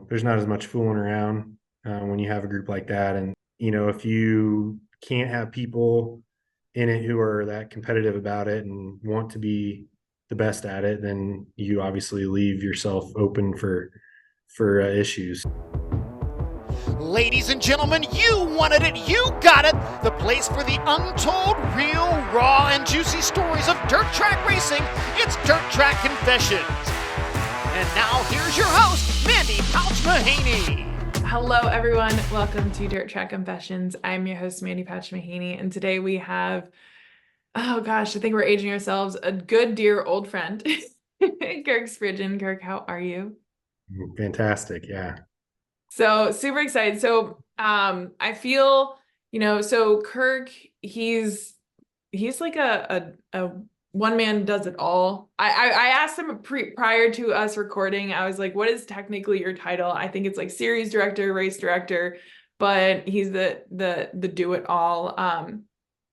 there's not as much fooling around when you have a group like that. And, if you can't have people in it who are that competitive about it and want to be the best at it, then you obviously leave yourself open for issues. Ladies and gentlemen, you wanted it, you got it. The place for the untold, real, raw, and juicy stories of dirt track racing. It's Dirt Track Confessions. And now here's your host, Mandee Pauch Mahaney. Hello, everyone. Welcome to Dirt Track Confessions. I'm your host, Mandee Pauch Mahaney, and today we have, oh gosh, I think we're aging ourselves, a good, dear old friend, Kirk Spridgeon. Kirk, how are you? Fantastic, yeah. So super excited. So I feel, so Kirk, he's like a one man does it all. I asked him prior to us recording, I was like, what is technically your title? I think it's like series director, race director, but he's the do it all.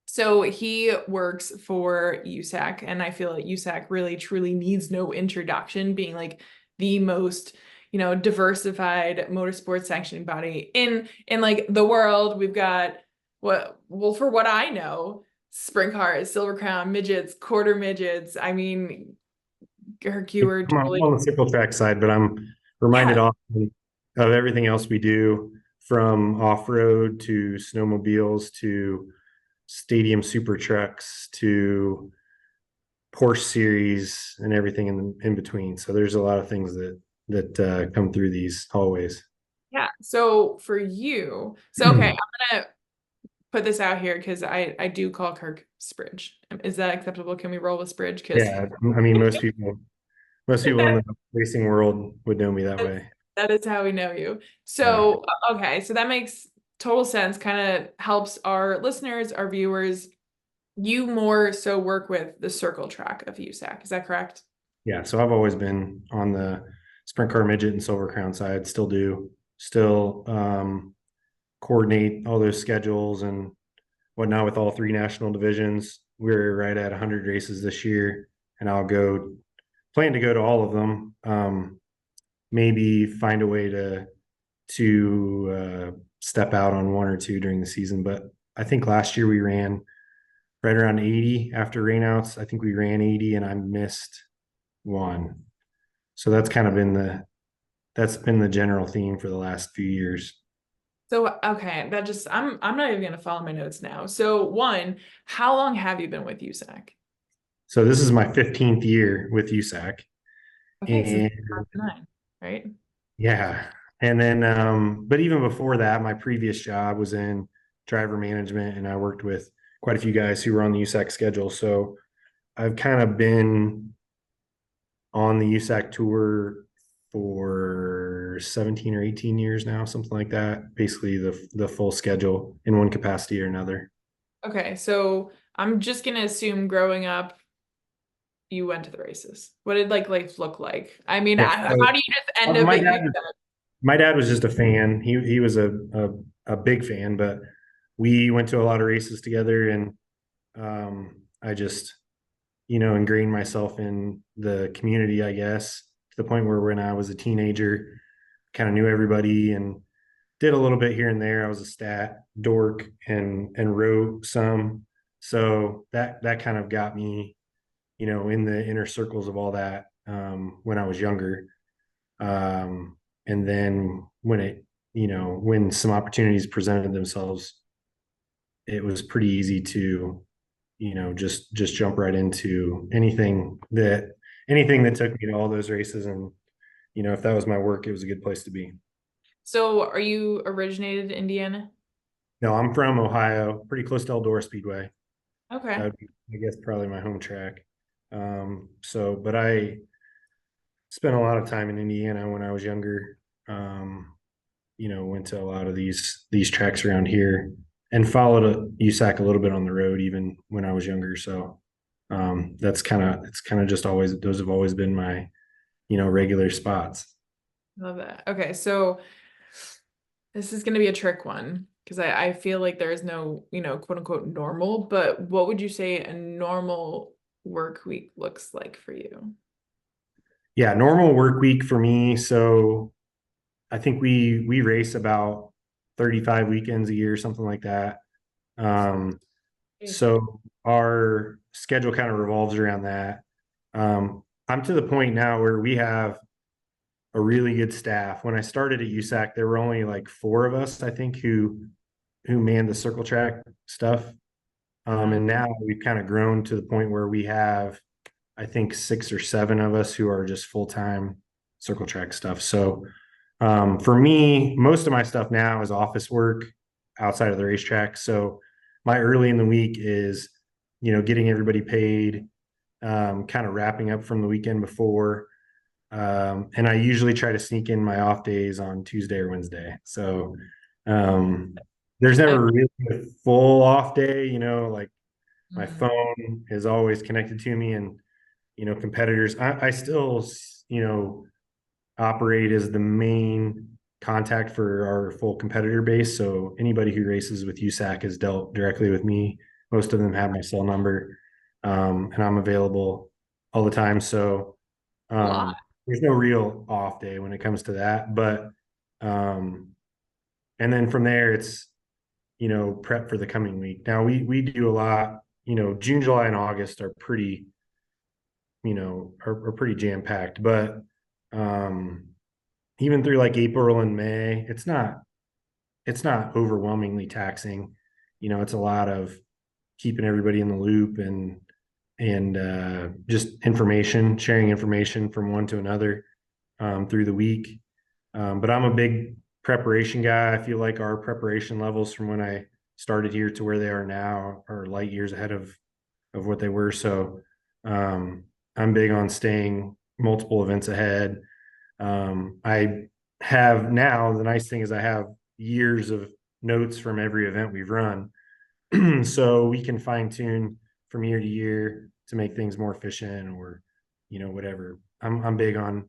So he works for USAC, and I feel like USAC really truly needs no introduction, being like the most diversified motorsports sanctioning body in like the world. We've got for what I know, sprint cars, silver crown, midgets, quarter midgets. I mean, Kirk, you were totally I'm on the circle track side, but I'm reminded often of everything else we do, from off-road to snowmobiles to stadium super trucks to Porsche series and everything in between. So there's a lot of things that come through these hallways. Yeah. So for you, okay, I'm gonna put this out here because I do call Kirk Spridge. Is that acceptable? Can we roll with Spridge? Yeah, I mean, most people in the racing world would know me that way. That is how we know you. So, okay, so that makes total sense. Kind of helps our listeners, our viewers. You more so work with the circle track of USAC. Is that correct? Yeah, so I've always been on the sprint car, midget, and silver crown side. Still do. Still coordinate all those schedules and whatnot with all three national divisions. We're right at 100 races this year, and I'll plan to go to all of them. Maybe find a way to step out on one or two during the season. But I think last year we ran right around 80 after rainouts. I think we ran 80 and I missed one. So that's kind of been the general theme for the last few years. So, okay, I'm not even going to follow my notes now. So one, how long have you been with USAC? So this is my 15th year with USAC. Okay, and, so 2009, right? Yeah. And then, but even before that, my previous job was in driver management, and I worked with quite a few guys who were on the USAC schedule. So I've kind of been on the USAC tour for 17 or 18 years now, something like that. Basically the full schedule in one capacity or another. Okay, so I'm just gonna assume growing up, you went to the races. What did life look like? I mean, Yeah, how do you just end up at USAC? My dad was just a fan. He was a big fan, but we went to a lot of races together, and I just ingrained myself in the community, I guess, to the point where when I was a teenager, kind of knew everybody and did a little bit here and there. I was a stat dork and wrote some, so that kind of got me, in the inner circles of all that when I was younger. And then when some opportunities presented themselves, it was pretty easy to just jump right into anything that took me to all those races. And if that was my work, it was a good place to be. So are you originated in Indiana? No, I'm from Ohio, pretty close to Eldora Speedway. Okay. That would be, I guess, probably my home track. But I spent a lot of time in Indiana when I was younger. Went to a lot of these tracks around here and followed USAC a little bit on the road even when I was younger. So it's kind of just always, those have always been my regular spots. Love that. Okay, so this is going to be a trick one because I feel like there is no, quote unquote normal, but what would you say a normal work week looks like for you? Yeah, normal work week for me. So I think we race about 35 weekends a year, something like that. Um, so our schedule kind of revolves around that. I'm to the point now where we have a really good staff. When I started at USAC, there were only like 4 of us, I think, who manned the circle track stuff. And now we've kind of grown to the point where we have, I think, 6 or 7 of us who are just full-time circle track stuff. So for me, most of my stuff now is office work outside of the racetrack. So my early in the week is, getting everybody paid, kind of wrapping up from the weekend before. And I usually try to sneak in my off days on Tuesday or Wednesday. So there's never really a full off day, like my phone is always connected to me, and, competitors, I still, operate as the main contact for our full competitor base. So anybody who races with USAC has dealt directly with me. Most of them have my cell number, and I'm available all the time. So there's no real off day when it comes to that. But and then from there, it's, prep for the coming week. Now we do a lot, June, July, and August are pretty, are pretty jam packed, but even through like April and May, it's not overwhelmingly taxing. It's a lot of keeping everybody in the loop, and just sharing information from one to another through the week. But I'm a big preparation guy. I feel like our preparation levels from when I started here to where they are now are light years ahead of what they were. So I'm big on staying multiple events ahead. I have now, the nice thing is I have years of notes from every event we've run. So we can fine tune from year to year to make things more efficient, or, whatever. I'm big on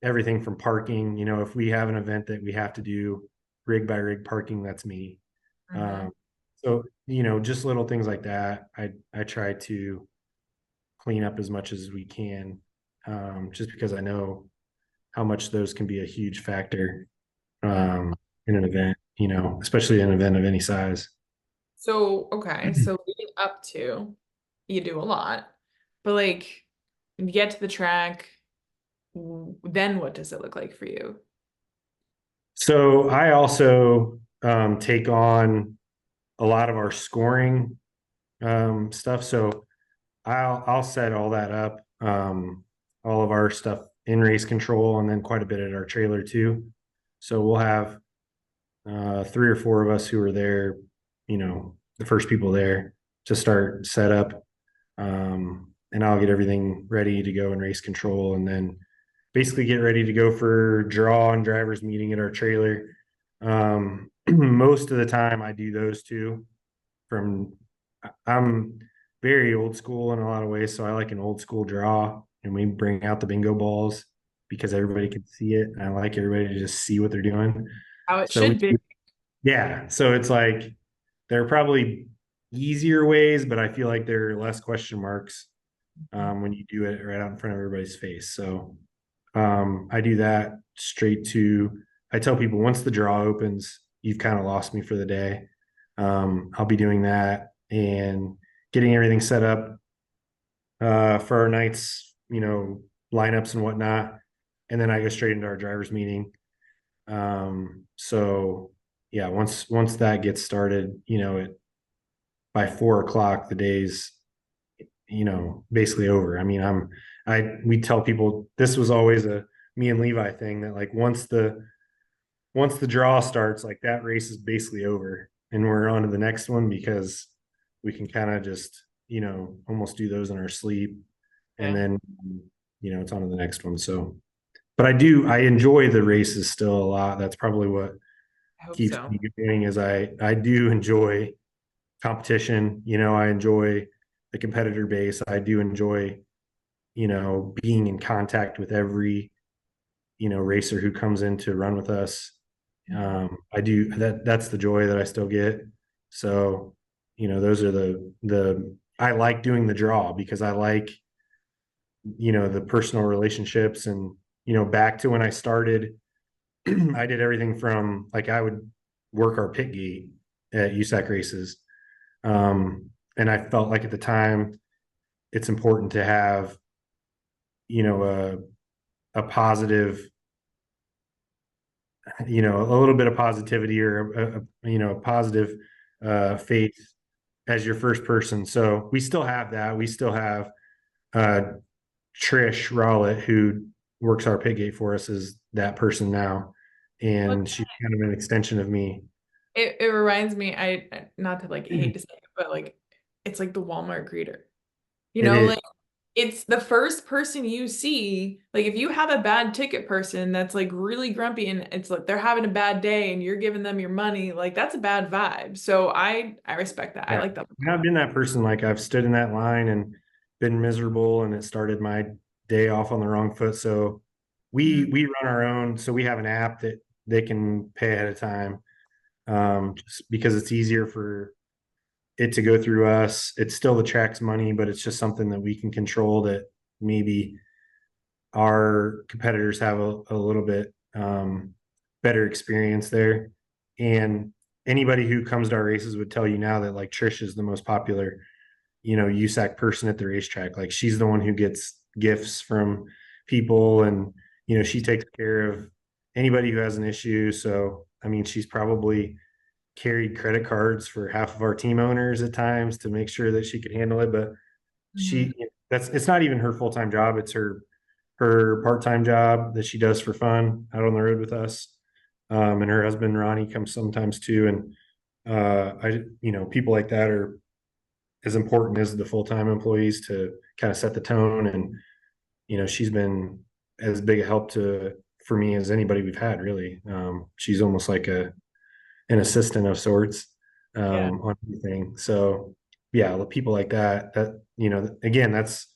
everything from parking. If we have an event that we have to do rig by rig parking, that's me. So, just little things like that. I try to clean up as much as we can, just because I know how much those can be a huge factor in an event, especially an event of any size. So, okay. So leading up to, you do a lot, but like you get to the track, then what does it look like for you? So I also take on a lot of our scoring stuff. So I'll set all that up, all of our stuff in race control, and then quite a bit at our trailer too. So we'll have 3 or 4 of us who are there, the first people there to start setup. And I'll get everything ready to go in race control, and then basically get ready to go for draw and drivers meeting at our trailer. Most of the time I do those two. I'm very old school in a lot of ways, so I like an old school draw, and we bring out the bingo balls because everybody can see it, and I like everybody to just see what they're doing. How it So should be. yeah, so it's like there are probably easier ways, but I feel like there are less question marks when you do it right out in front of everybody's face. So I do that straight to, I tell people once the draw opens, you've kind of lost me for the day. I'll be doing that and getting everything set up for our nights, lineups and whatnot. And then I go straight into our drivers meeting. So yeah, once that gets started, by 4 o'clock, the day's, basically over. I mean, we tell people this was always a me and Levi thing, that like once the draw starts, like that race is basically over and we're on to the next one, because we can kind of just, almost do those in our sleep, and then, it's on to the next one. So, but I enjoy the races still a lot. That's probably what keeps me going, is I do enjoy competition. I enjoy the competitor base. I do enjoy, being in contact with every, racer who comes in to run with us. I do that's the joy that I still get. So, those are I like doing the draw because I like, the personal relationships, and, back to when I started I did everything from like I would work our pit gate at USAC races. And I felt like at the time it's important to have, you know, a positive, you know, a little bit of positivity or you know, a positive faith as your first person. So we still have that. We still have uh Trish Rowlett, who works our pit gate for us, is that person now. And she's kind of an extension of me. It reminds me, not to like hate to say it, but like it's like the Walmart greeter. You It know, is. like it's the first person you see. Like if you have a bad ticket person that's like really grumpy and it's like they're having a bad day and you're giving them your money, like that's a bad vibe. So I respect that. I Yeah. like that. And I've been that person. Like I've stood in that line and been miserable, and it started my day off on the wrong foot. So Mhm. we run our own. So we have an app that they can pay ahead of time, just because it's easier for it to go through us. It's still the track's money, but it's just something that we can control that maybe our competitors have a little bit better experience there. And anybody who comes to our races would tell you now that like Trish is the most popular, you know, USAC person at the racetrack. Like she's the one who gets gifts from people, and you know, she takes care of anybody who has an issue. So I mean, she's probably carried credit cards for half of our team owners at times to make sure that she could handle it. But Mhm. she, that's, it's not even her full-time job. It's her part-time job that she does for fun out on the road with us. And her husband Ronnie comes sometimes too. And you know, people like that are as important as the full-time employees to kind of set the tone. And you know, she's been as big a help to for me as anybody we've had, really. She's almost like an assistant of sorts, Yeah. on everything. So yeah, people like that, you know, again, that's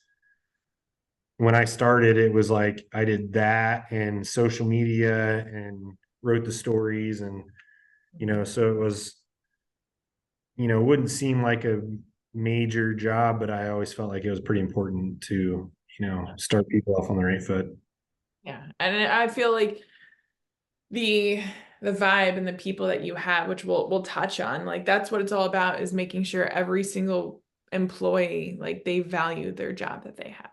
when I started, it was like I did that and social media and wrote the stories, and you know, so it was, you know, it wouldn't seem like a major job, but I always felt like it was pretty important to, you know, start people off on the right foot. Yeah. And I feel like the the vibe and the people that you have, which we'll touch on, like that's what it's all about, is making sure every single employee, like they value their job that they have.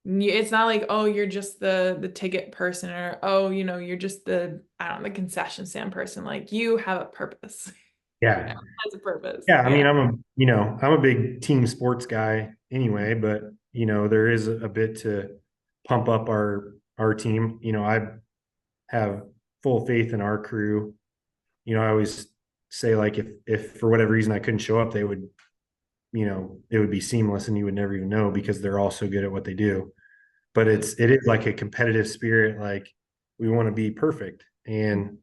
It's not like, oh, you're just the ticket person, or oh, you know, you're just the, I don't know, the concession stand person. Like you have a purpose. Yeah. Everyone has a purpose. Yeah. I Yeah. mean, you know, I'm a big team sports guy anyway, but you know, there is a bit to pump up our team. You know, I have full faith in our crew. You know, I always say like if for whatever reason I couldn't show up, they would, you know, it would be seamless and you would never even know because they're all so good at what they do. But it is like a competitive spirit. Like we want to be perfect. And,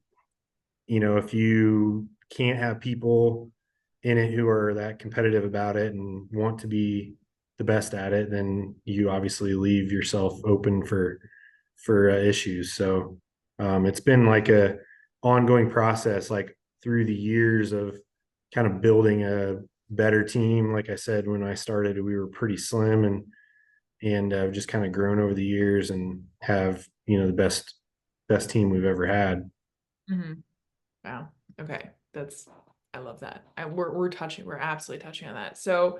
you know, if you can't have people in it who are that competitive about it and want to be the best at it, then you obviously leave yourself open for issues. So it's been like a ongoing process, like through the years of kind of building a better team. Like I said, when I started, we were pretty slim, and just kind of grown over the years and have, you know, the best team we've ever had. Mhm. Wow. Okay. I love that. We're absolutely touching on that. So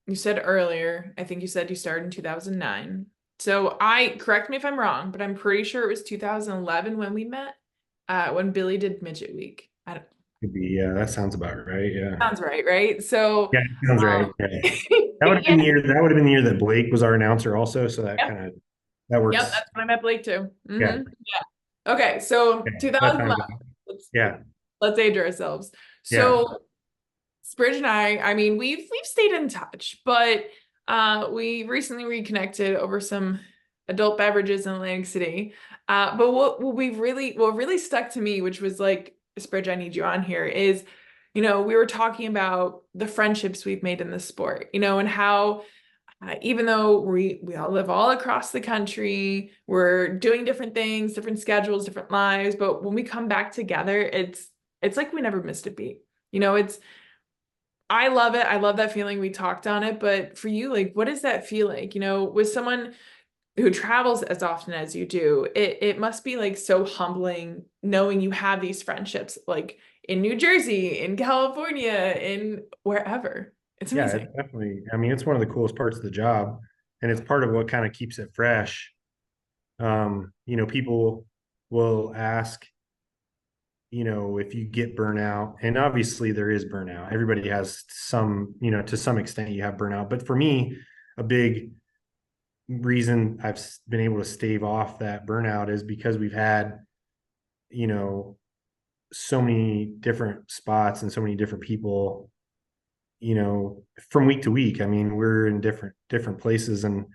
you said earlier, I think you said you started in 2009. So correct me if I'm wrong, but I'm pretty sure it was 2011 when we met, when Billy did Midget Week. I don't, Could be, yeah, that sounds about right. Yeah. sounds right, right? So, Yeah, it sounds right. Yeah. That would have yeah, been the year. That would have been the year that Blake was our announcer, also. So that yep, kind of that yep, works. that's when I met Blake too. Yeah, Yeah. Okay, so yeah, that time. 2011. Let's Yeah, let's age ourselves. yeah. So Spridge and I mean, we've stayed in touch, but we recently reconnected over some adult beverages in Atlantic City. But what really stuck to me, which was like, Spridge, I need you on here, is, you know, we were talking about the friendships we've made in the sport, you know, and how even though we all live all across the country, we're doing different things, different schedules, different lives, but when we come back together, it's like we never missed a beat. You know, it's I love it. I love that feeling. We talked on it, but for you, like, what does that feel like? You know, with someone who travels as often as you do, it must be like so humbling knowing you have these friendships like in New Jersey, in California, in wherever. It's Yeah, amazing. it's definitely, I mean, it's one of the coolest parts of the job, and it's part of what kind of keeps it fresh. People will ask, if you get burnout, and obviously there is burnout. Everybody has some, to some extent you have burnout. But for me, a big reason I've been able to stave off that burnout is because we've had, you know, so many different spots and so many different people, from week to week. I mean, we're in different places, and,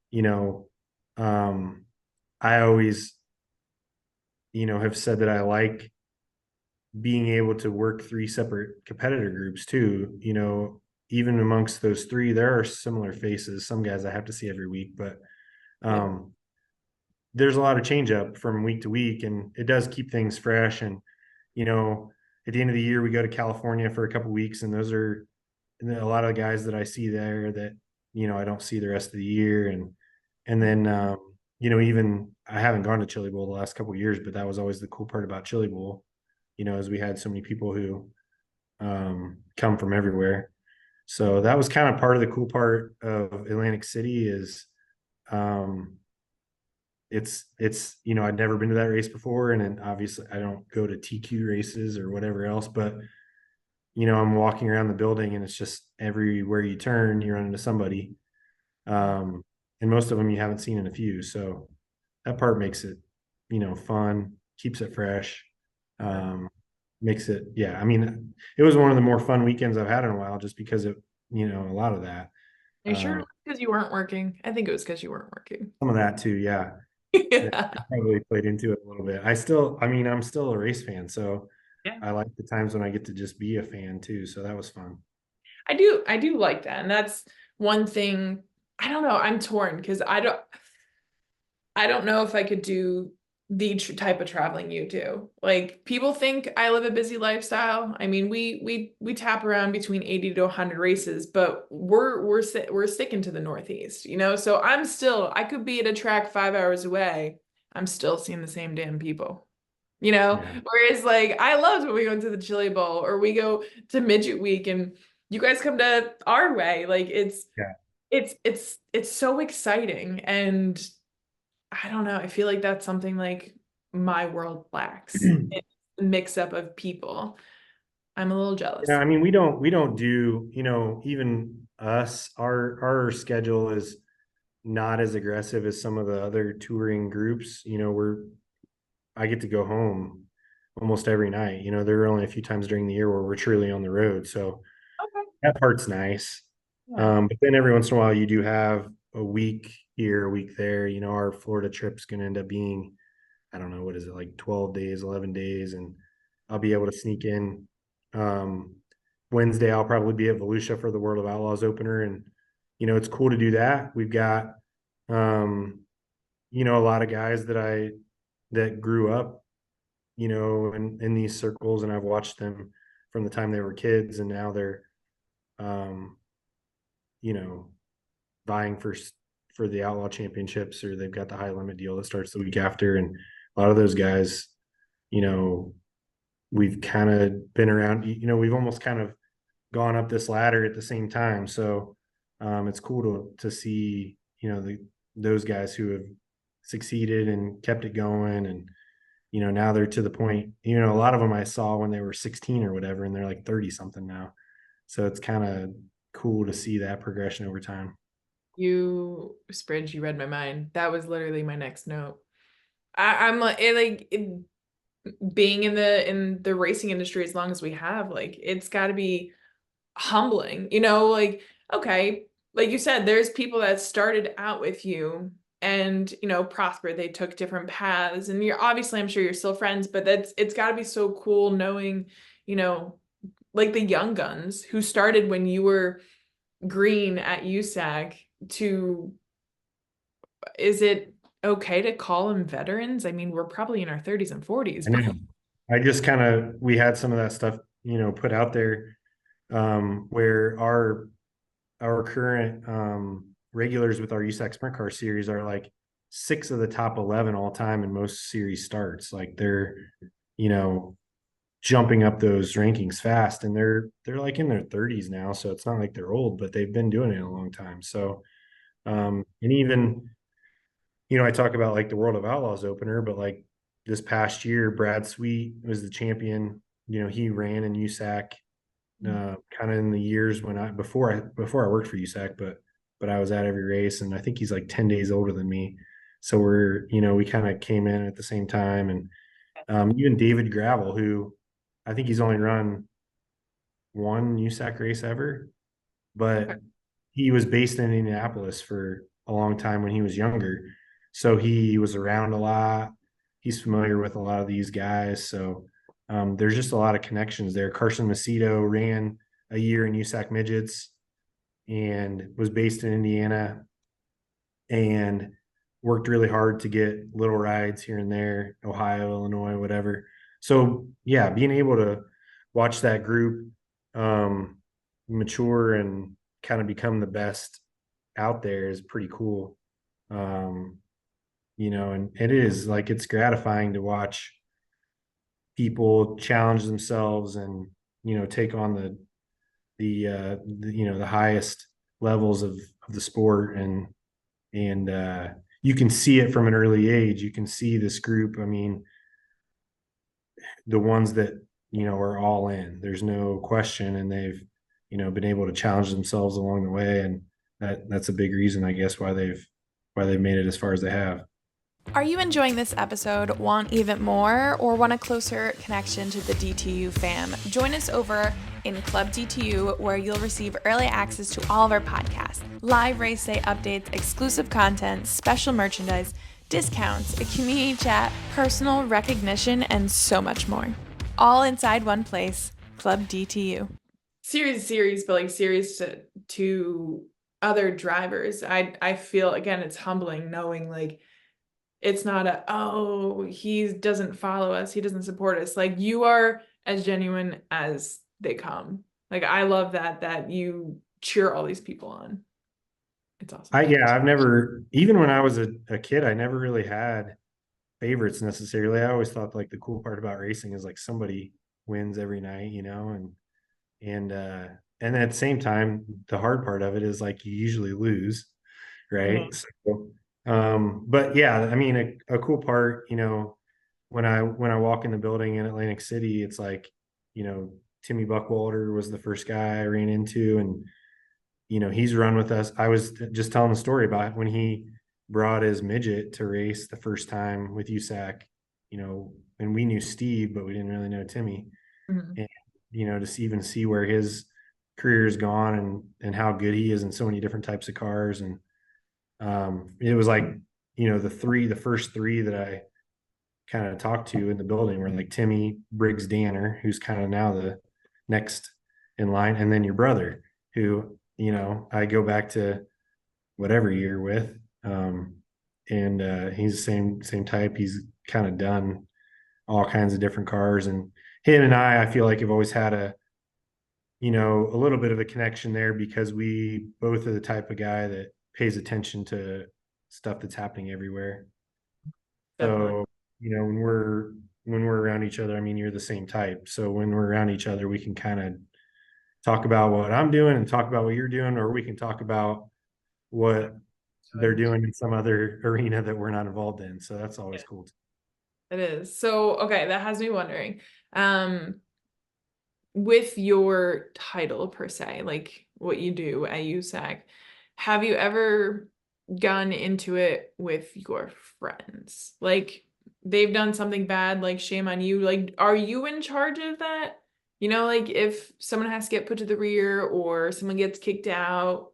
you know, um, I always, have said that I like being able to work three separate competitor groups too. Even amongst those three, there are similar faces. Some guys I have to see every week, but Yeah. there's a lot of change up from week to week, and it does keep things fresh. And, you know, at the end of the year, we go to California for a couple weeks, and those are a lot of the guys that I see there that, I don't see the rest of the year. And then, even I haven't gone to Chili Bowl the last couple of years, but that was always the cool part about Chili Bowl, as we had so many people who come from everywhere. So that was kind of part of the cool part of Atlantic City is it's I'd never been to that race before, and then obviously I don't go to TQ races or whatever else, but I'm walking around the building and it's just everywhere you turn you run into somebody, and most of them you haven't seen in a few, so that part makes it fun, keeps it fresh, makes it, yeah, I mean, it was one of the more fun weekends I've had in a while just because of a lot of that. Are you sure because you weren't working? I think it was because you weren't working. Some of that too, yeah. It Yeah. probably played into it a little bit. I'm still a race fan, so Yeah. I like the times when I get to just be a fan too. So that was fun. I do like that. And that's one thing. I don't know. I'm torn because I don't know if I could do the type of traveling you do. Like people think I live a busy lifestyle. I mean, we tap around between 80 to 100 races, but we're sticking to the Northeast, So I could be at a track 5 hours away. I'm still seeing the same damn people. Yeah. Whereas like I loved when we go to the Chili Bowl or we go to Midget Week and you guys come to our way. Like Yeah. it's so exciting, and I don't know. I feel like that's something like my world lacks. It's a mix up of people. I'm a little Yeah, jealous. I mean, we don't do, even us, our schedule is not as aggressive as some of the other touring groups. I get to go home almost every night. There are only a few times during the year where we're truly on the road. So Okay. that part's nice. Yeah. But then every once in a while you do have a week here, a week there. Our Florida trip's gonna end up being, I don't know, what is it, like 12 days, 11 days, and I'll be able to sneak in. Um, Wednesday I'll probably be at Volusia for the World of Outlaws opener, and it's cool to do that. We've got a lot of guys that grew up, in these circles, and I've watched them from the time they were kids, and now they're um, you know, vying for the outlaw championships, or they've got the high limit deal that starts the week after. And a lot of those guys, you know, we've kind of been around, we've almost kind of gone up this ladder at the same time. So it's cool to see, those guys who have succeeded and kept it going. And, now they're to the point, a lot of them I saw when they were 16 or whatever, and they're like 30 something now. So it's kind of cool to see that progression over time. You, Spridge, you read my mind. That was literally my next note. I'm being in the racing industry as long as we have, like it's got to be humbling, like okay, like you said, there's people that started out with you and prospered. They took different paths, and you're obviously, I'm sure you're still friends, but it's got to be so cool knowing, like the young guns who started when you were green at USAC to, is it okay to call them veterans? I mean, we're probably in our 30s and 40s, I but know. I just kind of, we had some of that stuff, put out there, where our current regulars with our USAC Sprint Car series are like 6 of the top 11 all time in most series starts. Like they're, you know, jumping up those rankings fast, and they're like in their 30s now. So it's not like they're old, but they've been doing it a long time. So, and even, I talk about like the World of Outlaws opener, but like this past year, Brad Sweet was the champion. He ran in USAC, kind of in the years when before I worked for USAC, but I was at every race, and I think he's like 10 days older than me. So we kind of came in at the same time. And even David Gravel, who I think he's only run one USAC race ever, but he was based in Indianapolis for a long time when he was younger. So he was around a lot. He's familiar with a lot of these guys. So there's just a lot of connections there. Carson Macedo ran a year in USAC midgets and was based in Indiana and worked really hard to get little rides here and there, Ohio, Illinois, whatever. So yeah, being able to watch that group mature and kind of become the best out there is pretty cool. And it is like, it's gratifying to watch people challenge themselves and, take on the highest levels of the sport. And you can see it from an early age. You can see this group. I mean, the ones that, are all in, there's no question. And they've, been able to challenge themselves along the way. And that's a big reason, I guess, why they've made it as far as they have. Are you enjoying this episode, want even more, or want a closer connection to the DTU fam? Join us over in Club DTU, where you'll receive early access to all of our podcasts, live race day updates, exclusive content, special merchandise, discounts, a community chat, personal recognition, and so much more. All inside one place, Club DTU. Series, but like series to other drivers. I feel, again, it's humbling knowing like it's not he doesn't follow us, he doesn't support us. Like, you are as genuine as they come. Like, I love that you cheer all these people on. It's awesome. I've never, even when I was a kid, I never really had favorites necessarily. I always thought like the cool part about racing is like somebody wins every night, and at the same time, the hard part of it is like you usually lose, right? Mm-hmm. So, but yeah, I mean, a cool part, when I walk in the building in Atlantic City, it's like, Timmy Buckwalter was the first guy I ran into, and he's run with us. I was just telling the story about when he brought his midget to race the first time with USAC, and we knew Steve, but we didn't really know Timmy. Mm-hmm. And, to even see where his career has gone and how good he is in so many different types of cars. And it was like, the first three that I kind of talked to in the building were like Timmy, Briggs Danner, who's kind of now the next in line, and then your brother, who, I go back to whatever year with. And he's the same type. He's kind of done all kinds of different cars, and him and I feel like have always had a little bit of a connection there, because we both are the type of guy that pays attention to stuff that's happening everywhere. Definitely. So, when we're around each other, I mean, you're the same type. So when we're around each other, we can kind of talk about what I'm doing and talk about what you're doing, or we can talk about what they're doing in some other arena that we're not involved in. So that's always cool. It is. So, okay, that has me wondering, with your title per se, like what you do at USAC, have you ever gone into it with your friends? Like, they've done something bad, like shame on you. Like, are you in charge of that? Like if someone has to get put to the rear or someone gets kicked out.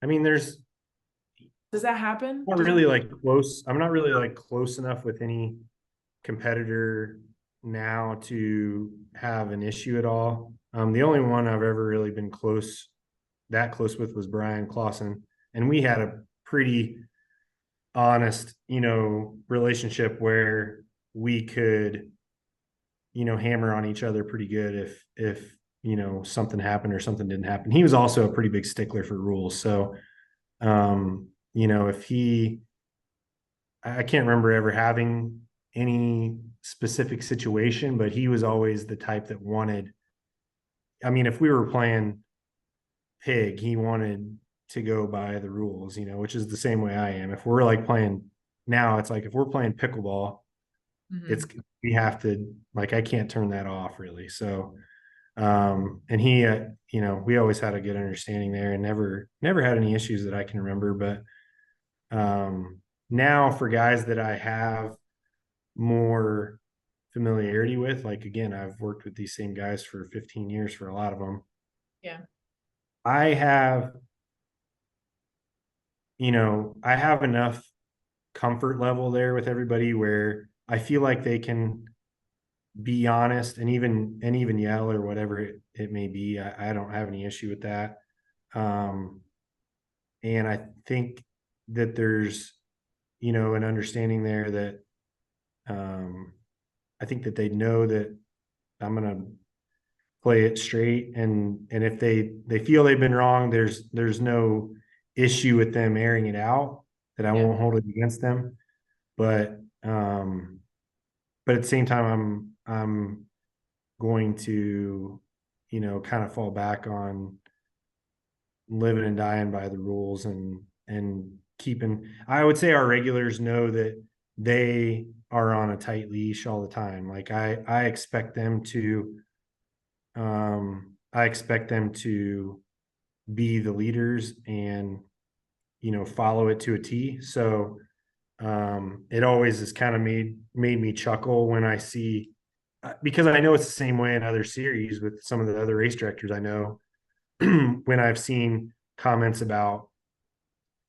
I mean, does that happen? I'm not really like close enough with any competitor now to have an issue at all. The only one I've ever really been close with was Brian Clausen, and we had a pretty honest, relationship where we could, hammer on each other pretty good if something happened or something didn't happen. He was also a pretty big stickler for rules. So, if he I can't remember ever having any specific situation, but he was always the type that wanted, I mean, if we were playing pig, he wanted to go by the rules, which is the same way I am. If we're like playing now, it's like if we're playing pickleball, it's we have to, like, I can't turn that off really. So and he we always had a good understanding there and never had any issues that I can remember. But now for guys that I have more familiarity with, like, again, I've worked with these same guys for 15 years for a lot of them. Yeah. I have enough comfort level there with everybody where I feel like they can be honest and even yell or whatever it may be. I don't have any issue with that. And I think that there's, an understanding there that I think that they know that I'm going to play it straight. And if they feel they've been wrong, there's no issue with them airing it out, that I won't hold it against them. But at the same time, I'm going to, kind of fall back on living and dying by the rules and keeping, I would say our regulars know that they are on a tight leash all the time. Like I expect them to, be the leaders and, follow it to a T. So, it always has kind of made me chuckle when I see, because I know it's the same way in other series with some of the other race directors I know, when I've seen comments about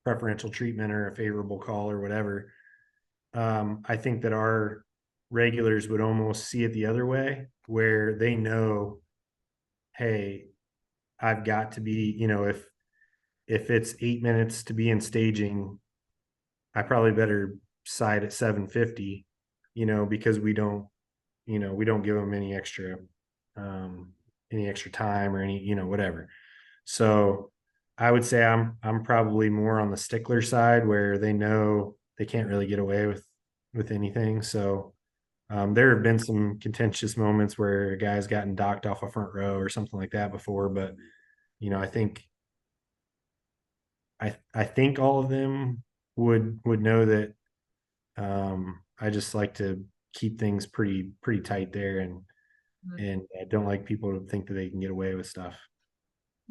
preferential treatment or a favorable call or whatever. I think that our regulars would almost see it the other way, where they know, hey, I've got to be, if it's 8 minutes to be in staging, I probably better side at 750, because we don't give them any extra time or any, whatever. So I would say I'm probably more on the stickler side, where they know they can't really get away with anything. So there have been some contentious moments where a guy's gotten docked off a front row or something like that before, but I think all of them would know that I just like to keep things pretty tight there, and I don't like people to think that they can get away with stuff.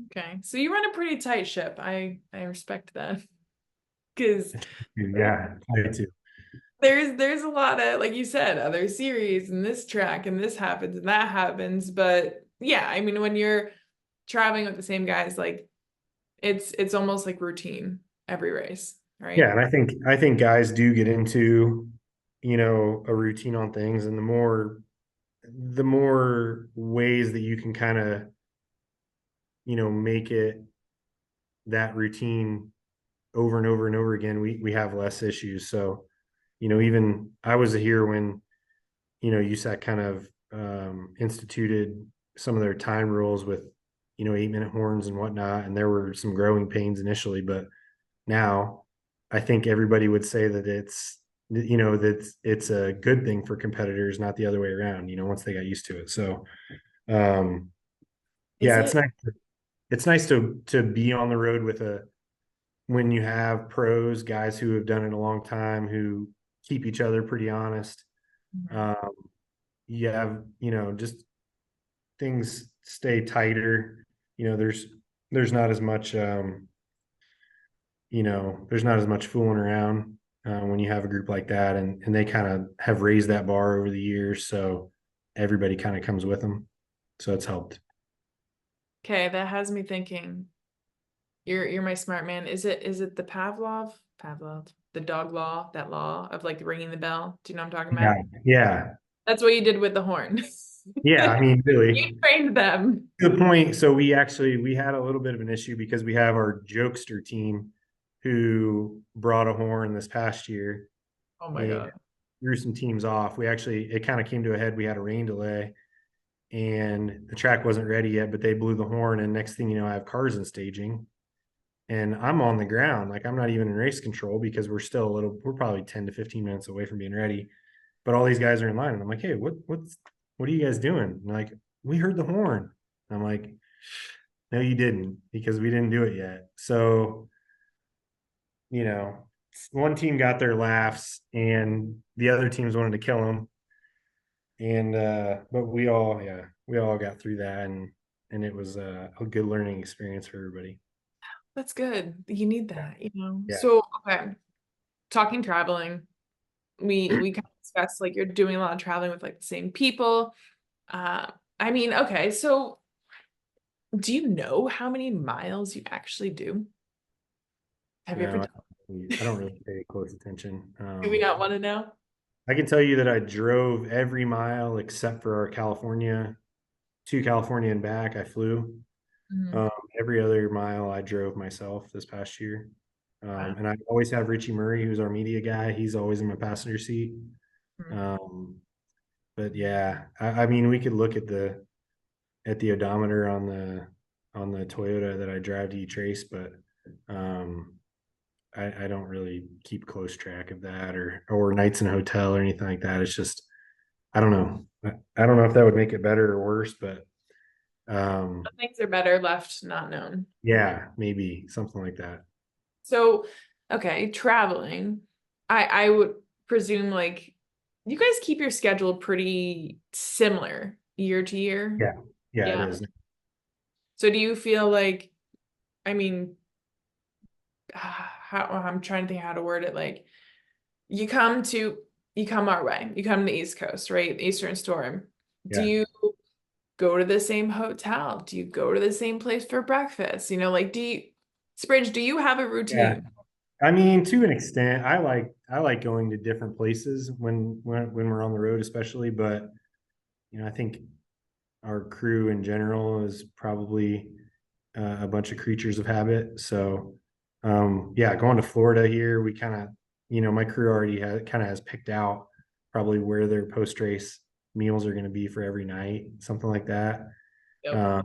Okay, so you run a pretty tight ship. I respect that, because yeah, I do too. There's a lot of, like you said, other series and this track and this happens and that happens, but yeah, I mean, when you're traveling with the same guys, like it's almost like routine every race, right? Yeah, and I think guys do get into, a routine on things, and the more ways that you can kind of, make it that routine over and over and over again, we have less issues. So, even I was here when, USAC kind of instituted some of their time rules with, 8-minute horns and whatnot, and there were some growing pains initially, but now I think everybody would say that it's a good thing for competitors, not the other way around, once they got used to it. So it's nice to be on the road with when you have pros, guys who have done it a long time, who keep each other pretty honest. You have, just things stay tighter. There's not as much there's not as much fooling around when you have a group like that, and they kind of have raised that bar over the years, so everybody kind of comes with them, so it's helped. Okay, that has me thinking. You're my smart man. Is it the Pavlov, the dog law, that law of like ringing the bell? Do you know what I'm talking about? Yeah. That's what you did with the horn. Yeah, I mean, really. You trained them. To the point. So we had a little bit of an issue because we have our jokester team who brought a horn this past year. Oh my God. Threw some teams off. It kind of came to a head. We had a rain delay and the track wasn't ready yet, but they blew the horn. And next thing you know, I have cars in staging. and I'm on the ground. Like I'm not even in race control because we're probably 10 to 15 minutes away from being ready. But all these guys are in line and I'm like, hey, what are you guys doing? And they're like, we heard the horn. And I'm like, no, you didn't, because we didn't do it yet. So, one team got their laughs and the other teams wanted to kill them. And but we all got through that, and it was a good learning experience for everybody. That's good. You need that, Yeah. So, okay. Talking traveling, we kind of discussed like you're doing a lot of traveling with like the same people. Okay, so do you know how many miles you actually do? Have you ever No, done? I don't really pay close attention. Do we not want to know? I can tell you that I drove every mile except for to California and back. I flew. Mhm. Every other mile I drove myself this past year. Wow. And I always have Richie Murray, who's our media guy. He's always in my passenger seat. Mhm. But yeah, I mean, we could look at the odometer on the Toyota that I drive to each race, but I don't really keep close track of that or nights in a hotel or anything like that. It's just I don't know. I don't know if that would make it better or worse, but Things are better left not known. yeah, maybe something like that. So, okay, traveling. I would presume like you guys keep your schedule pretty similar year to year. Yeah, yeah, it Yeah. is. So do you feel like, I mean, how I'm trying to think how to word it. Like you come our way, you come to the East Coast, right? Eastern Storm. Do Yeah. you go to the same hotel? Do you go to the same place for breakfast? Like Spridge, do you have a Yeah. routine? I mean, to an extent, I like going to different places when we're on the road, especially. But I think our crew in general is probably a bunch of creatures of habit. So, yeah, going to Florida here, we kind of, my crew already has picked out probably where their post race meals are going to be for every night, something like that. Yep.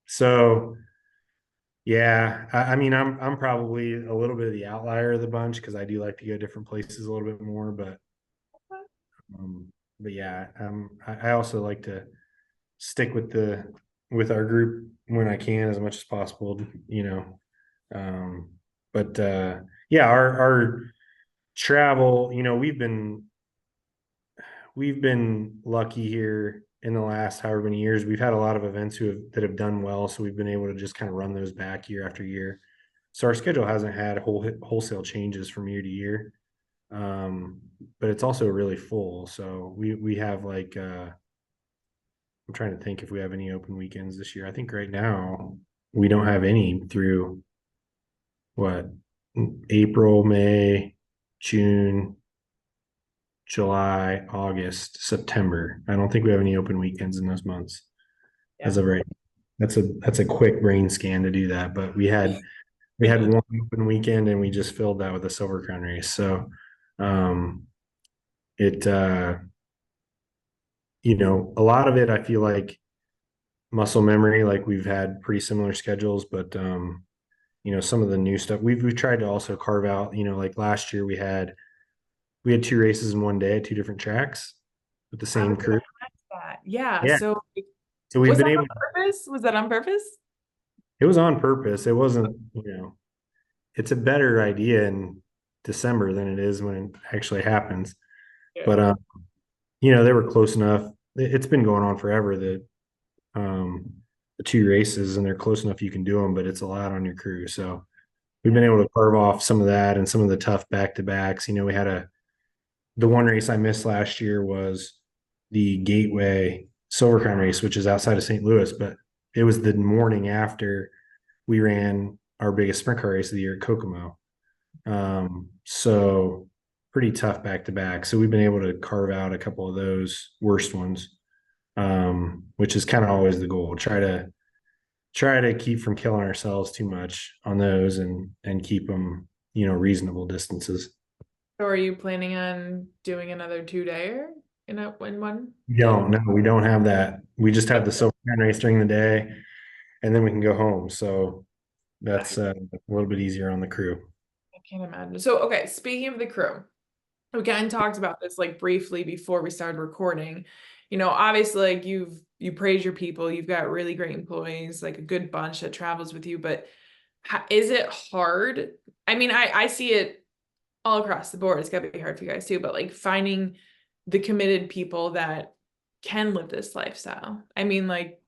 So yeah, I mean, I'm probably a little bit of the outlier of the bunch because I do like to go different places a little bit more, but yeah, I also like to stick with our group when I can as much as possible, Um, but yeah, our travel, we've been lucky here in the last however many years. We've had a lot of events that have done well, so we've been able to just kind of run those back year after year. So our schedule hasn't had wholesale changes from year to year, but it's also really full. So we have like I'm trying to think if we have any open weekends this year. I think right now we don't have any through what, April, May, June, July, August, September. I don't think we have any open weekends in those months as of right. That's a quick brain scan to do that, but we had one open weekend and we just filled that with a Silver Crown race. So it a lot of it I feel like muscle memory, like we've had pretty similar schedules, but some of the new stuff we've tried to also carve out, like last year we had two races in one day at two different tracks with the same crew. Yeah. Yeah. So So we've been able on purpose? Was that on purpose? it was on purpose. It wasn't, it's a better idea in December than it is when it actually happens. Yeah. But they were close enough. It's been going on forever, the two races, and they're close enough you can do them, but it's a lot on your crew. So we've been able to carve off some of that and some of the tough back-to-backs. We had the one race I missed last year was the Gateway Silver Crown race, which is outside of St. Louis, but it was the morning after we ran our biggest sprint car race of the year at Kokomo. So pretty tough back-to-back. So we've been able to carve out a couple of those worst ones, which is kind of always the goal. Try to keep from killing ourselves too much on those and keep them, reasonable distances. So are you planning on doing another 2-dayer in one? No, we don't have that. We just have the Silver Crown race during the day and then we can go home. So that's a little bit easier on the crew. I can't imagine. So, okay, speaking of the crew, we kind of talked about this like briefly before we started recording. Obviously, like you praise your people, you've got really great employees, like a good bunch that travels with you, but is it hard? I mean, I see it all across the board. It's got to be hard for you guys too, but like finding the committed people that can live this lifestyle. I mean, like,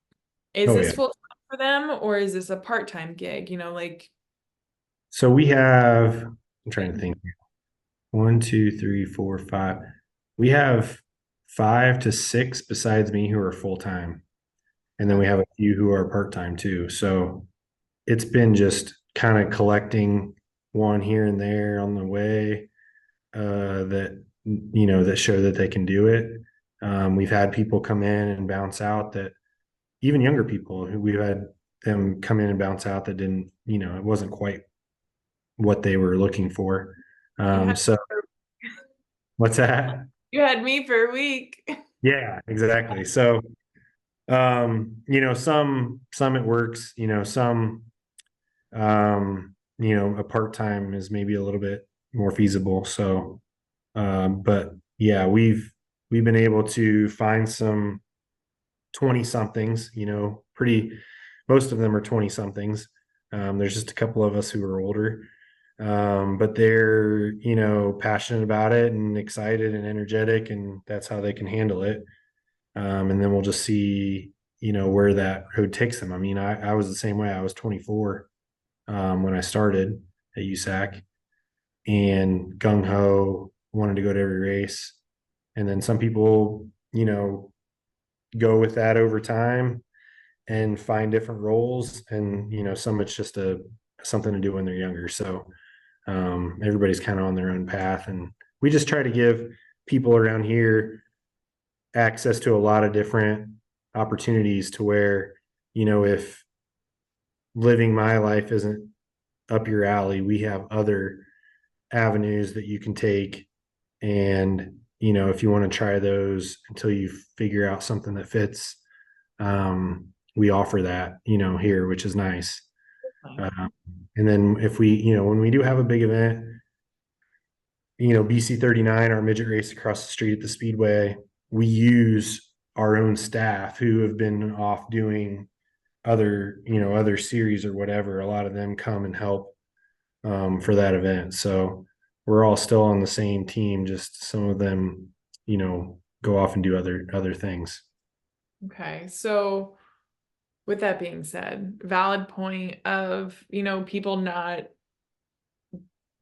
is this full time for them or is this a part-time gig? So we have, I'm trying to think. 1, 2, 3, 4, 5. We have 5 to 6 besides me who are full time. And then we have a few who are part time too. So it's been just kind of collecting one here and there on the way that show that they can do it. We've had people come in and bounce out that even younger people who we've had them come in and bounce out that didn't, it wasn't quite what they were looking for. So what's that? You had me for a week. Yeah, exactly. So, some it works, some, a part-time is maybe a little bit more feasible. So, but yeah, we've been able to find some 20 somethings, most of them are 20 somethings. There's just a couple of us who are older. But they're, passionate about it and excited and energetic, and that's how they can handle it. And then we'll just see, where that road takes them. I mean, I was the same way. I was 24 when I started at USAC and gung ho, wanted to go to every race. And then some people, go with that over time and find different roles. And, some it's just something to do when they're younger. So everybody's kind of on their own path, and we just try to give people around here access to a lot of different opportunities to where, if living my life isn't up your alley, we have other avenues that you can take. And, if you want to try those until you figure out something that fits, we offer that, here, which is nice. And then if we, when we do have a big event, BC 39, our midget race across the street at the Speedway, we use our own staff who have been off doing other series or whatever. A lot of them come and help for that event. So we're all still on the same team, just some of them, go off and do other things. Okay. So with that being said, valid point of, people not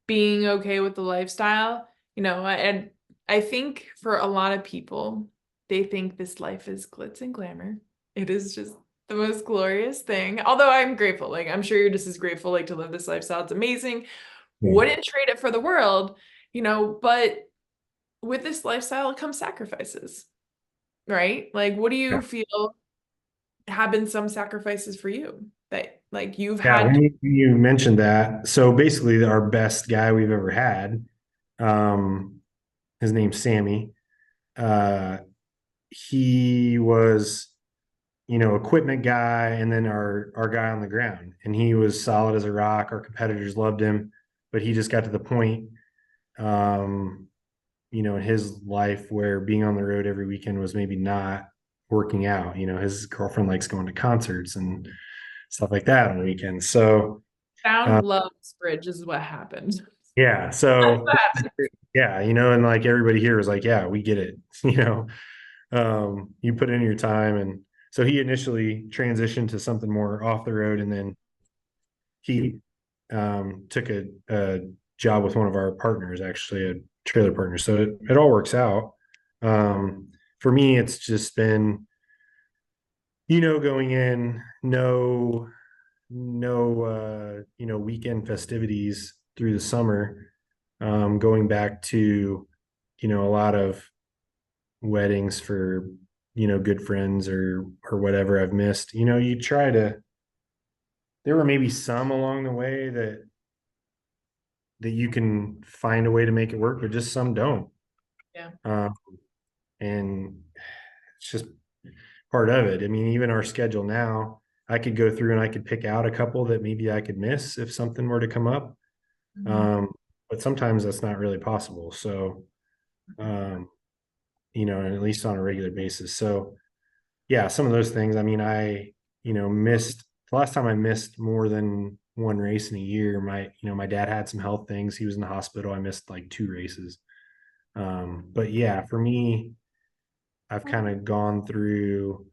being okay with the lifestyle, and I think for a lot of people, they think this life is glitz and glamour. It is just the most glorious thing. Although I'm grateful, like I'm sure you're just as grateful, like to live this lifestyle. It's amazing. Yeah. Wouldn't trade it for the world, but with this lifestyle comes sacrifices, right? Like, what do you feel have been some sacrifices for you that like you've had? You mentioned that. So basically our best guy we've ever had, his name's Sammy. He was, equipment guy, and then our guy on the ground, and he was solid as a rock. Our competitors loved him, but he just got to the point, in his life where being on the road every weekend was maybe not working out. His girlfriend likes going to concerts and stuff like that on the weekends. So found love bridge is what happened. Yeah. So yeah, and like everybody here was like, yeah, we get it. You put in your time. And so he initially transitioned to something more off the road, and then he took a job with one of our partners, actually a trailer partner. So it all works out. For me, it's just been, going in, no weekend festivities through the summer, going back to, a lot of weddings for, good friends or whatever I've missed. You try to, there were maybe some along the way that you can find a way to make it work, but just some don't. Yeah. And it's just part of it. I mean, even our schedule now, I could go through and I could pick out a couple that maybe I could miss if something were to come up. But sometimes that's not really possible. So, and at least on a regular basis. So yeah, some of those things, I mean, I, missed the last time I missed more than one race in a year. My dad had some health things. He was in the hospital. I missed like 2 races. But yeah, for me, I've kind of gone through,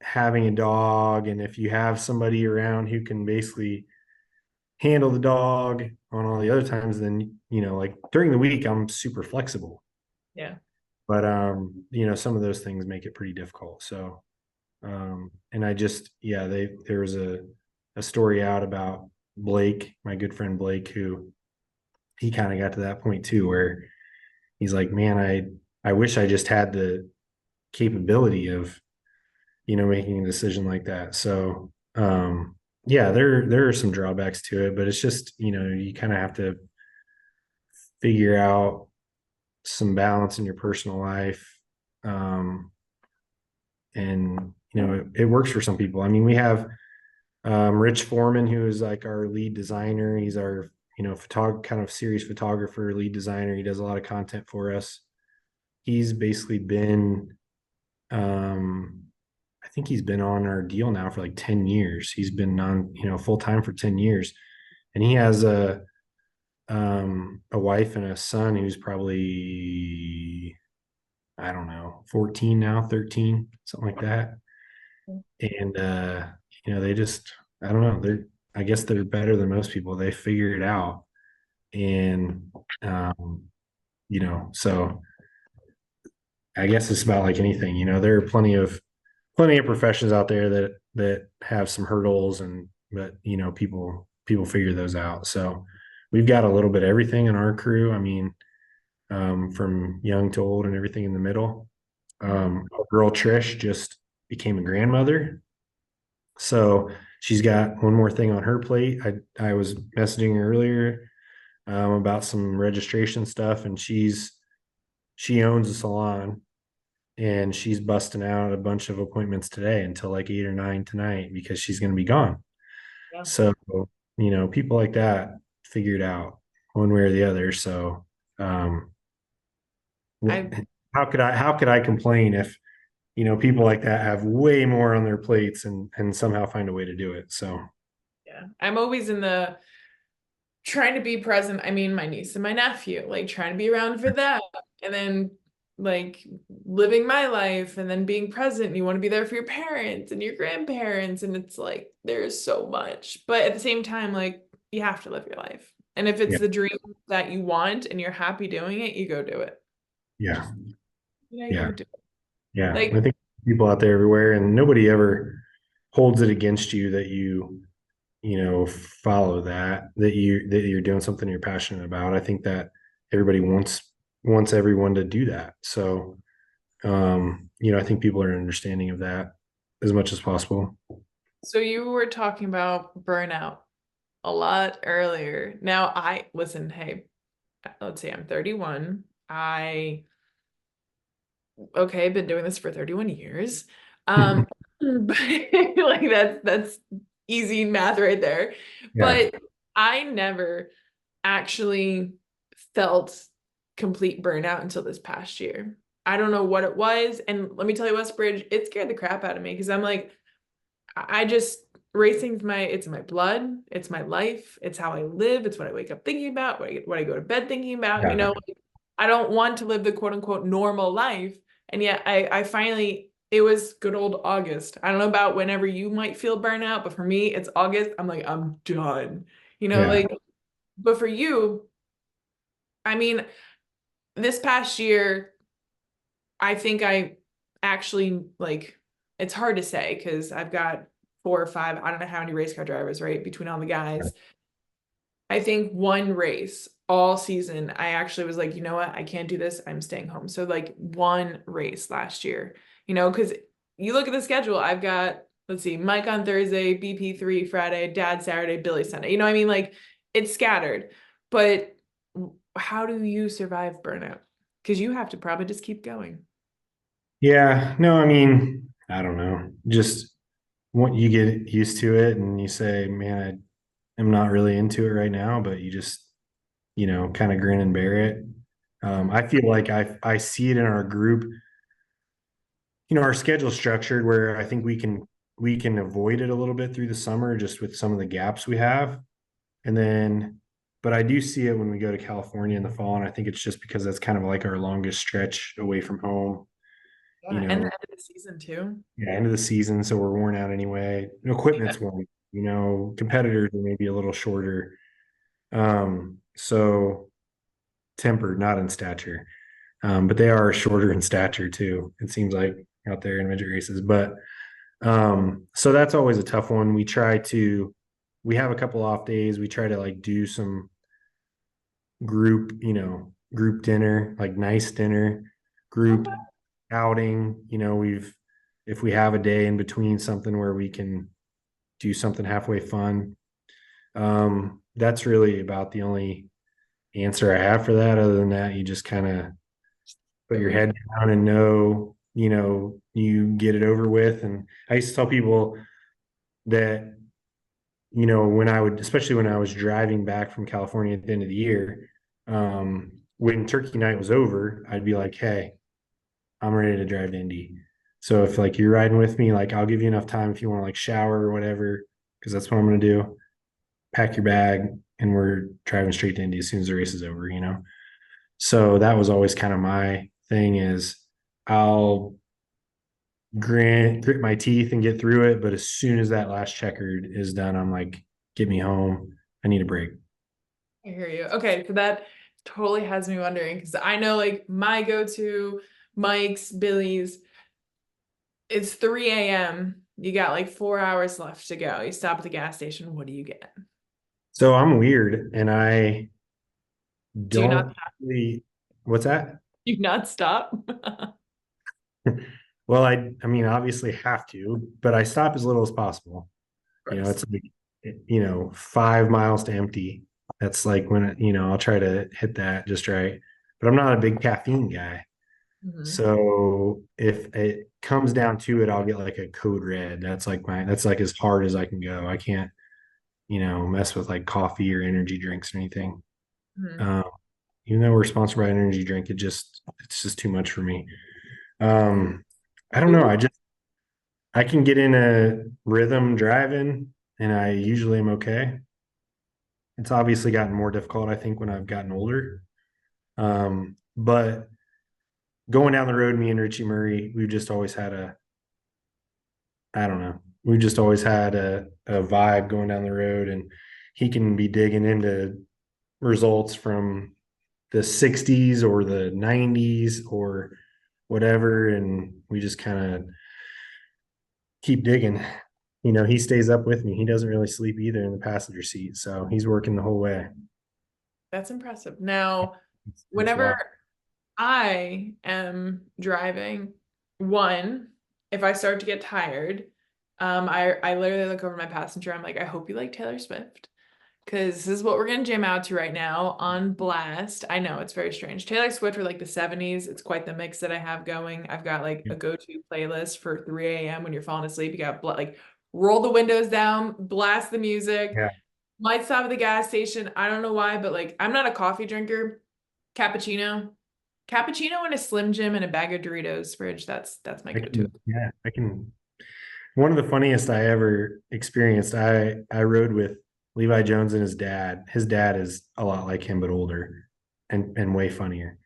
having a dog. And if you have somebody around who can basically handle the dog on all the other times, then, like during the week, I'm super flexible. Yeah. But, some of those things make it pretty difficult. So, and I just, there was a story out about Blake, my good friend Blake, who he kind of got to that point too, where he's like, man, I wish I just had the capability of, making a decision like that. So, there are some drawbacks to it, but it's just, you kind of have to figure out some balance in your personal life. And, it works for some people. I mean, we have Rich Foreman, who is like our lead designer. He's our, kind of series photographer, lead designer. He does a lot of content for us. He's basically been, I think he's been on our deal now for like 10 years. He's been on, full time for 10 years. And he has a wife and a son who's probably, I don't know, 14 now, 13, something like that. And, they just, I don't know, I guess they're better than most people. They figure it out. And, so I guess it's about like anything, there are plenty of professions out there that have some hurdles but people figure those out. So we've got a little bit of everything in our crew. I mean, from young to old and everything in the middle. Our girl Trish just became a grandmother. So she's got one more thing on her plate. I was messaging her earlier about some registration stuff, and she owns a salon, and she's busting out a bunch of appointments today until like 8 or 9 tonight because she's going to be gone. Yeah. So, people like that figure it out one way or the other. So, how could I complain if, people like that have way more on their plates and somehow find a way to do it. So, yeah, I'm always in the trying to be present. I mean, my niece and my nephew, like trying to be around for them, and then like living my life and then being present. You want to be there for your parents and your grandparents. And it's like, there's so much, but at the same time, like you have to live your life. And if it's the dream that you want and you're happy doing it, you go do it. Yeah. Go do it. Yeah. Like, I think people out there everywhere, and nobody ever holds it against you that you follow that you're doing something you're passionate about. I think that everybody wants everyone to do that. So, I think people are understanding of that as much as possible. So you were talking about burnout a lot earlier. Now hey, let's say I'm 31. Been doing this for 31 years. But like that's easy math right there. Yeah. But I never actually felt complete burnout until this past year. I don't know what it was. And let me tell you, Westbridge, it scared the crap out of me because I'm like, racing's it's my blood. It's my life. It's how I live. It's what I wake up thinking about, what I go to bed thinking about. Yeah. I don't want to live the quote unquote normal life. And yet I finally, it was good old August. I don't know about whenever you might feel burnout, but for me, it's August. I'm like, I'm done, but for you, I mean, this past year, I think I actually it's hard to say because I've got 4 or 5, I don't know how many race car drivers, right? Between all the guys. I think one race all season, I actually was like, you know what? I can't do this. I'm staying home. So like one race last year, because you look at the schedule, I've got, let's see, Mike on Thursday, BP3 Friday, Dad Saturday, Billy Sunday. I mean, like it's scattered, but how do you survive burnout? Because you have to probably just keep going. Yeah, no, I mean, I don't know. Just you get used to it and you say, man, I'm not really into it right now, but you just, kind of grin and bear it. I feel like I see it in our group. Our schedule's structured where I think we can avoid it a little bit through the summer just with some of the gaps we have. And then, but I do see it when we go to California in the fall, and I think it's just because that's kind of like our longest stretch away from home. Yeah, and the end of the season too. Yeah, end of the season, so we're worn out anyway. Equipment's worn. Competitors are maybe a little shorter. So tempered, not in stature. But they are shorter in stature too, it seems like out there in midget races. But so that's always a tough one. We have a couple off days. We try to like do some group dinner, like nice dinner, group outing. If we have a day in between something where we can do something halfway fun. That's really about the only answer I have for that. Other than that, you just kind of put your head down and know, you get it over with. And I used to tell people that, especially when I was driving back from California at the end of the year, when turkey night was over, I'd be like, hey, I'm ready to drive to Indy. So if like you're riding with me, like I'll give you enough time if you want to like shower or whatever, because that's what I'm going to do. Pack your bag and we're driving straight to Indy as soon as the race is over, So that was always kind of my thing is I'll grit my teeth and get through it. But as soon as that last checkered is done, I'm like, get me home. I need a break. I hear you. Okay, so that totally has me wondering because I know like my go-to, Mike's, Billy's, it's 3 a.m. You got like 4 hours left to go. You stop at the gas station. What do you get? So I'm weird and I Do you not don't stop? really, what's that? Do you not stop? Well, I mean, obviously have to, but I stop as little as possible. It's like, 5 miles to empty. That's like when, I'll try to hit that just right. But I'm not a big caffeine guy. Mhm. So if it comes down to it, I'll get like a code red. That's like as hard as I can go. I can't, mess with like coffee or energy drinks or anything. Mhm. Even though we're sponsored by an energy drink, it's just too much for me. I don't know. I can get in a rhythm driving and I usually am okay. It's obviously gotten more difficult, I think, when I've gotten older. But going down the road, me and Richie Murray, we've just always had I don't know, we've just always had a vibe going down the road, and he can be digging into results from the 60s or the 90s or whatever. And we just kind of keep digging. He stays up with me. He doesn't really sleep either in the passenger seat. So he's working the whole way. That's impressive. Now, It's whenever wild. I am driving, one, if I start to get tired, I literally look over my passenger. I'm like, I hope you like Taylor Swift. Because this is what we're going to jam out to right now on Blast. I know it's very strange. Taylor Swift for like the 70s. It's quite the mix that I have going. I've got like a go-to playlist for 3 a.m. when you're falling asleep. You got like roll the windows down, blast the music. Yeah. Might stop at the gas station. I don't know why, but like I'm not a coffee drinker. Cappuccino. Cappuccino and a Slim Jim and a bag of Doritos fridge. That's my go-to. I can. One of the funniest I ever experienced, I rode with Levi Jones and his dad. His dad is a lot like him, but older and way funnier.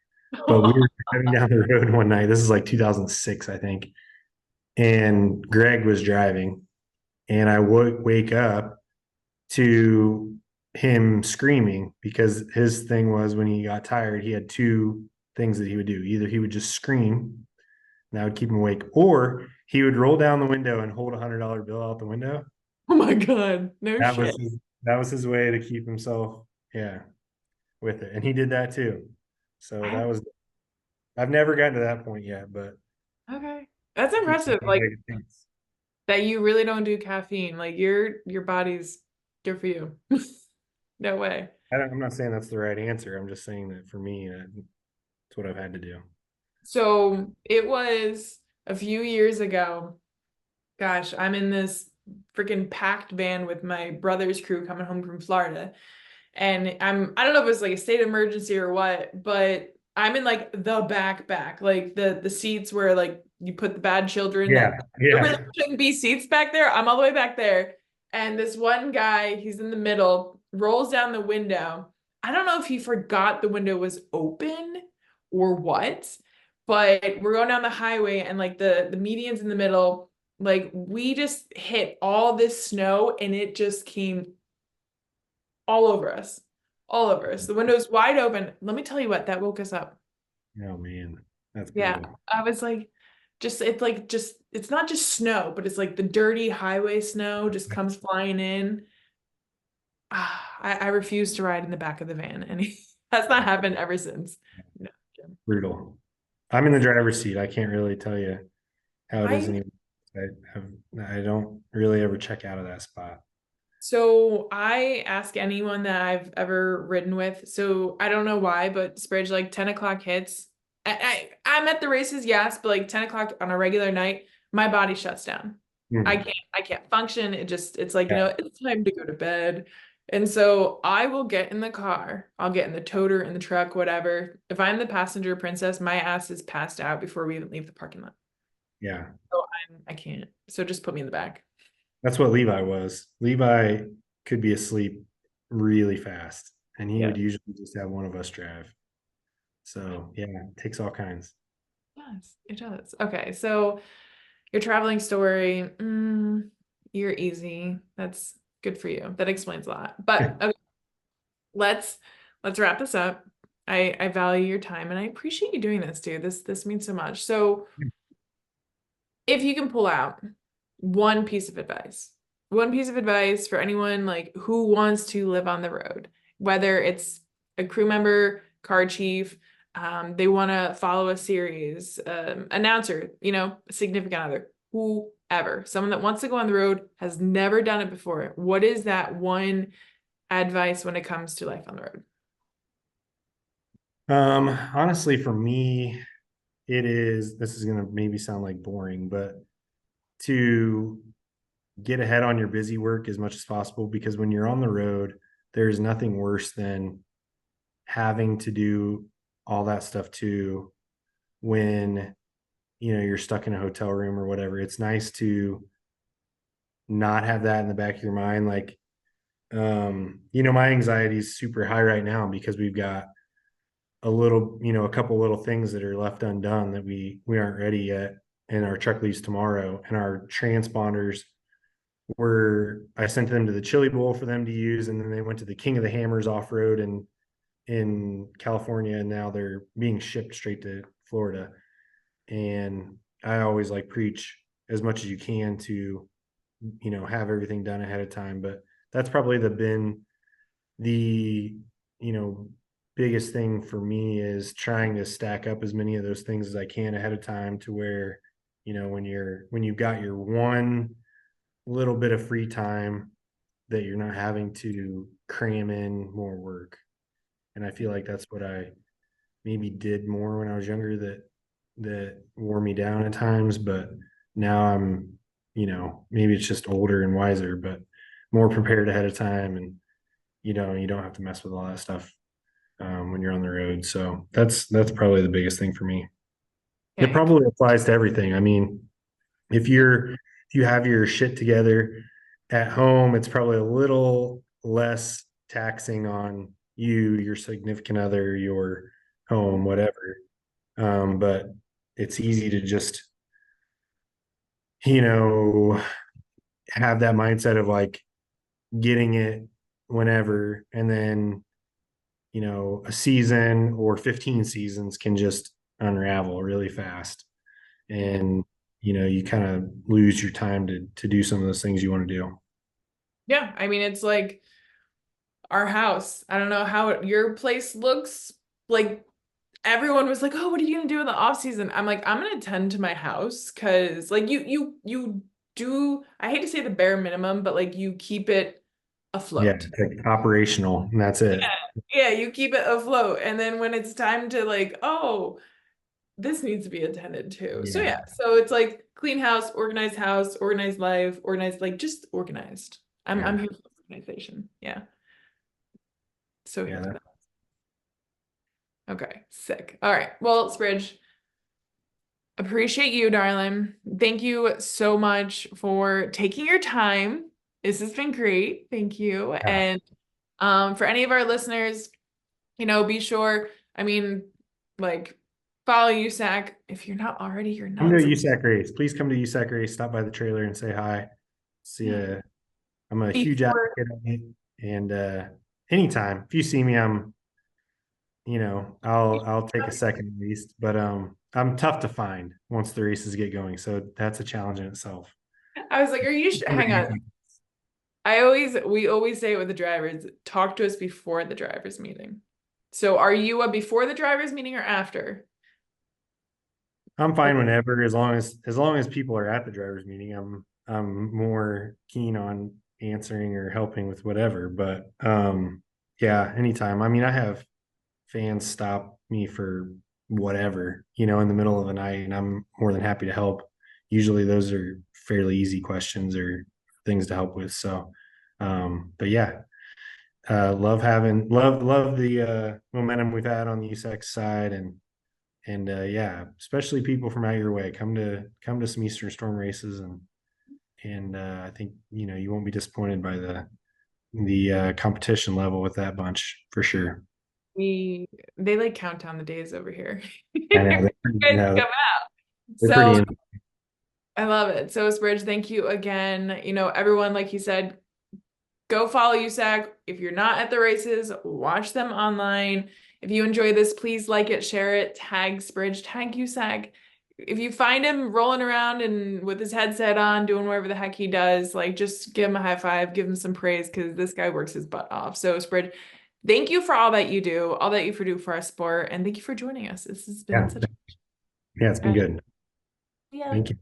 But we were driving down the road one night. This is like 2006, I think. And Greg was driving, and I wake up to him screaming because his thing was when he got tired, he had two things that he would do. Either he would just scream, and that would keep him awake, or he would roll down the window and hold $100 bill out the window. Oh my God. No That shit. was his way to keep himself, with it. And he did that too. So I've never gotten to that point yet, but Okay. That's impressive. Like that you really don't do caffeine. Like your body's good for you. No way. I'm not saying that's the right answer. I'm just saying that for me, that's what I've had to do. So it was a few years ago. Gosh, I'm in this freaking packed van with my brother's crew coming home from Florida. And I don't know if it's like a state of emergency or what, but I'm in like the back, like the seats where like you put the bad children Yeah. that there Yeah. really shouldn't be seats back there. I'm all the way back there. And this one guy, he's in the middle, rolls down the window. I don't know if he forgot the window was open or what, but we're going down the highway and like the median's in the middle. Like we just hit all this snow and it just came all over us. All over us. The window's wide open. Let me tell you what, that woke us up. Oh man, that's Yeah. brutal. I was like, it's not just snow, but it's like the dirty highway snow just comes flying in. I refuse to ride in the back of the van, and that's not happened ever since. No, Jim. Brutal. I'm in the driver's seat. I can't really tell you how it is I anymore. I don't really ever check out of that spot. So I ask anyone that I've ever ridden with. So I don't know why, but Spridge, like 10 o'clock hits. I'm at the races, yes, but like 10 o'clock on a regular night, my body shuts down. Mhm. I can't function. It's like, Yeah. it's time to go to bed. And so I will get in the car. I'll get in the toter, in the truck, whatever. If I'm the passenger princess, my ass is passed out before we even leave the parking lot. Yeah. So I can't. So just put me in the back. That's what Levi was. Levi could be asleep really fast, and he Yeah. would usually just have one of us drive. So yeah, it takes all kinds. Yes, it does. Okay, so your traveling story, you're easy. That's good for you. That explains a lot. But okay, let's wrap this up. I value your time and I appreciate you doing this, dude. This means so much. So if you can pull out one piece of advice for anyone like who wants to live on the road, whether it's a crew member, car chief, they want to follow a series, announcer, a significant other, whoever, someone that wants to go on the road, has never done it before. What is that one advice when it comes to life on the road? Honestly, for me, this is gonna maybe sound like boring, but to get ahead on your busy work as much as possible, because when you're on the road, there's nothing worse than having to do all that stuff too when you're stuck in a hotel room or whatever. It's nice to not have that in the back of your mind. Like, my anxiety is super high right now because we've got a couple little things that are left undone that we aren't ready yet, and our truck leaves tomorrow, and our transponders I sent them to the Chili Bowl for them to use, and then they went to the King of the Hammers off-road in California, and now they're being shipped straight to Florida. And I always like preach as much as you can to have everything done ahead of time, but that's probably been the biggest thing for me, is trying to stack up as many of those things as I can ahead of time, to where when you've got your one little bit of free time, that you're not having to cram in more work. And I feel like that's what I maybe did more when I was younger, that wore me down at times, but now I'm maybe it's just older and wiser, but more prepared ahead of time, and you don't have to mess with all that stuff when you're on the road. So that's probably the biggest thing for me. Okay. It probably applies to everything. I mean, if you have your shit together at home, it's probably a little less taxing on you, your significant other, your home, whatever. But it's easy to just, have that mindset of like getting it whenever, and then, a season or 15 seasons can just unravel really fast. And, you kind of lose your time to do some of those things you want to do. Yeah, I mean, it's like our house. I don't know how your place looks. Like everyone was like, "Oh, what are you gonna do in the off season?" I'm like, "I'm gonna tend to my house," because like you do. I hate to say the bare minimum, but like you keep it afloat. Yeah, it's like operational, and that's it. Yeah, you keep it afloat, and then when it's time to like, oh, this needs to be attended to. So Yeah. yeah, so it's like clean house, organized life, organized, like just organized. I'm here for organization. Yeah. So here for that. Okay, sick. All right. Well, Spridge, appreciate you, darling. Thank you so much for taking your time. This has been great. Thank you. Yeah. And for any of our listeners, be sure, like follow USAC. If you're not already, you're not. Come to a USAC race. Please come to USAC race. Stop by the trailer and say hi. See ya. I'm a huge advocate of it. And anytime, if you see me, I'll take a second at least. But I'm tough to find once the races get going. So that's a challenge in itself. I was like, are you hang on. We always say it with the drivers, talk to us before the drivers meeting. So are you a before the drivers meeting or after? I'm fine whenever, as long as people are at the drivers meeting. I'm more keen on answering or helping with whatever. But yeah, anytime. I have fans stop me for whatever, in the middle of the night, and I'm more than happy to help. Usually those are fairly easy questions or things to help with. So but yeah, love the momentum we've had on the USAC side, and yeah, especially people from out your way, come to some Eastern Storm races, and I think you won't be disappointed by the competition level with that bunch for sure. They like count down the days over here. I know, they're So pretty I love it. So Spridge, thank you again. Everyone, like you said, go follow USAC. If you're not at the races, watch them online. If you enjoy this, please like it, share it, tag Spridge, tag USAC. If you find him rolling around and with his headset on, doing whatever the heck he does, like just give him a high five, give him some praise, because this guy works his butt off. So Spridge, thank you for all that you do, all that you do for our sport, and thank you for joining us. This has been it's been good. Yeah. Thank you.